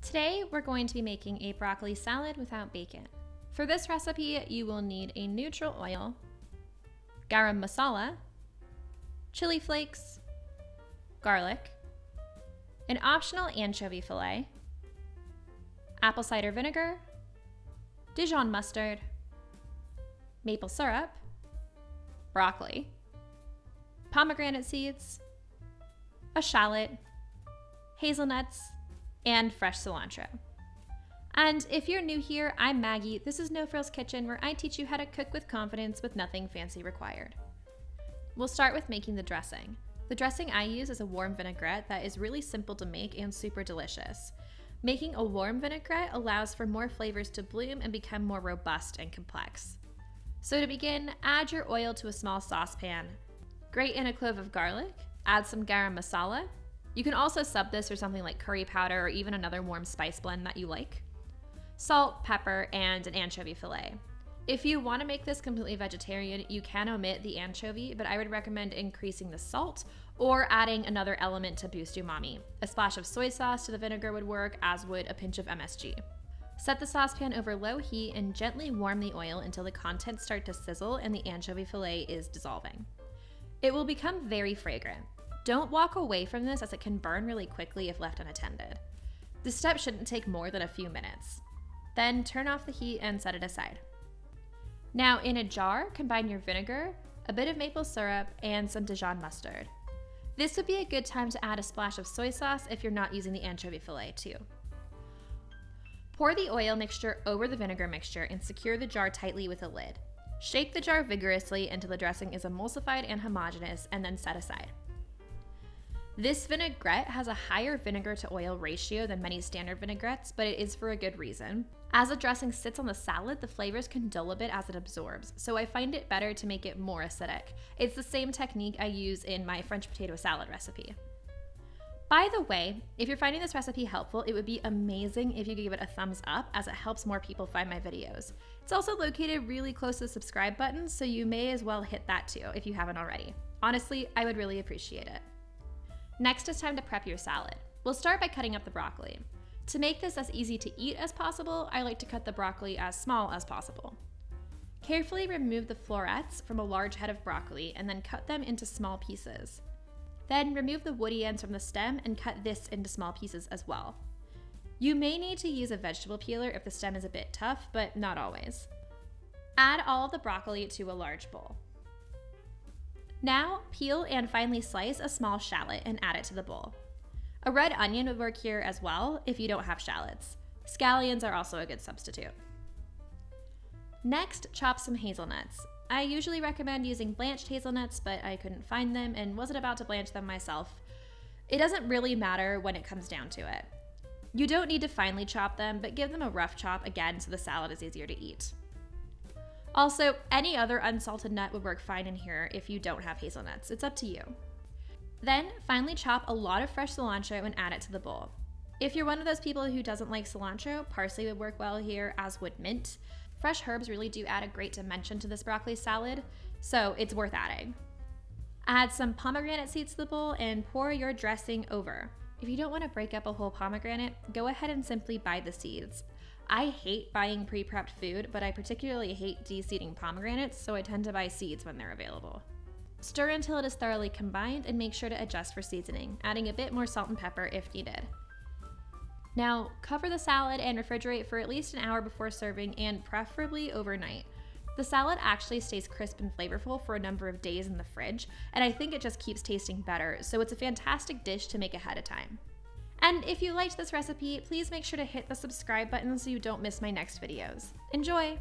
Today, we're going to be making a broccoli salad without bacon. For this recipe, you will need a neutral oil, garam masala, chili flakes, garlic, an optional anchovy fillet, apple cider vinegar, Dijon mustard, maple syrup, broccoli, pomegranate seeds, a shallot, hazelnuts, and fresh cilantro. And if you're new here, I'm Maggie. This is No Frills Kitchen, where I teach you how to cook with confidence with nothing fancy required. We'll start with making the dressing. The dressing I use is a warm vinaigrette that is really simple to make and super delicious. Making a warm vinaigrette allows for more flavors to bloom and become more robust and complex. So to begin, add your oil to a small saucepan. Grate in a clove of garlic, add some garam masala. You can also sub this for something like curry powder or even another warm spice blend that you like. Salt, pepper, and an anchovy fillet. If you want to make this completely vegetarian, you can omit the anchovy, but I would recommend increasing the salt or adding another element to boost umami. A splash of soy sauce to the vinegar would work, as would a pinch of MSG. Set the saucepan over low heat and gently warm the oil until the contents start to sizzle and the anchovy fillet is dissolving. It will become very fragrant. Don't walk away from this, as it can burn really quickly if left unattended. This step shouldn't take more than a few minutes. Then turn off the heat and set it aside. Now in a jar, combine your vinegar, a bit of maple syrup, and some Dijon mustard. This would be a good time to add a splash of soy sauce if you're not using the anchovy fillet too. Pour the oil mixture over the vinegar mixture and secure the jar tightly with a lid. Shake the jar vigorously until the dressing is emulsified and homogeneous, and then set aside. This vinaigrette has a higher vinegar to oil ratio than many standard vinaigrettes, but it is for a good reason. As the dressing sits on the salad, the flavors can dull a bit as it absorbs, so I find it better to make it more acidic. It's the same technique I use in my French potato salad recipe. By the way, if you're finding this recipe helpful, it would be amazing if you could give it a thumbs up, as it helps more people find my videos. It's also located really close to the subscribe button, so you may as well hit that too if you haven't already. Honestly, I would really appreciate it. Next, it's time to prep your salad. We'll start by cutting up the broccoli. To make this as easy to eat as possible, I like to cut the broccoli as small as possible. Carefully remove the florets from a large head of broccoli and then cut them into small pieces. Then remove the woody ends from the stem and cut this into small pieces as well. You may need to use a vegetable peeler if the stem is a bit tough, but not always. Add all of the broccoli to a large bowl. Now, peel and finely slice a small shallot and add it to the bowl. A red onion would work here as well if you don't have shallots. Scallions are also a good substitute. Next, chop some hazelnuts. I usually recommend using blanched hazelnuts, but I couldn't find them and wasn't about to blanch them myself. It doesn't really matter when it comes down to it. You don't need to finely chop them, but give them a rough chop again so the salad is easier to eat. Also, any other unsalted nut would work fine in here if you don't have hazelnuts. It's up to you. Then, finely chop a lot of fresh cilantro and add it to the bowl. If you're one of those people who doesn't like cilantro, parsley would work well here, as would mint. Fresh herbs really do add a great dimension to this broccoli salad, so it's worth adding. Add some pomegranate seeds to the bowl and pour your dressing over. If you don't want to break up a whole pomegranate, go ahead and simply buy the seeds. I hate buying pre-prepped food, but I particularly hate de-seeding pomegranates, so I tend to buy seeds when they're available. Stir until it is thoroughly combined and make sure to adjust for seasoning, adding a bit more salt and pepper if needed. Now, cover the salad and refrigerate for at least an hour before serving, and preferably overnight. The salad actually stays crisp and flavorful for a number of days in the fridge, and I think it just keeps tasting better, so it's a fantastic dish to make ahead of time. And if you liked this recipe, please make sure to hit the subscribe button so you don't miss my next videos. Enjoy!